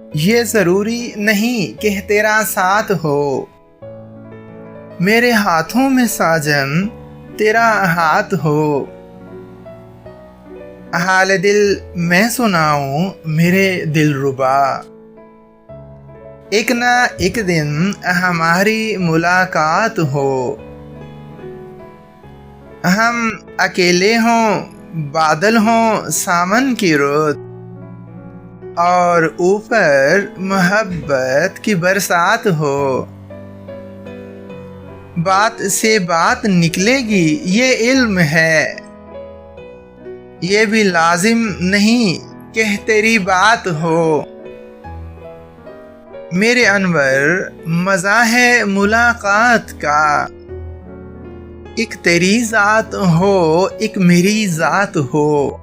ये ज़रूरी नहीं कि तेरा साथ हो, मेरे हाथों में साजन तेरा हाथ हो। हाल दिल मैं सुनाऊं मेरे दिलरुबा, एक ना एक दिन हमारी मुलाकात हो। हम अकेले हों, बादल हों सावन की रुत, और ऊपर मोहब्बत की बरसात हो। बात से बात निकलेगी ये इल्म है, ये भी लाजिम नहीं कि तेरी बात हो। मेरे अनवर मज़ा है मुलाकात का, एक तेरी ज़ात हो एक मेरी ज़ात हो।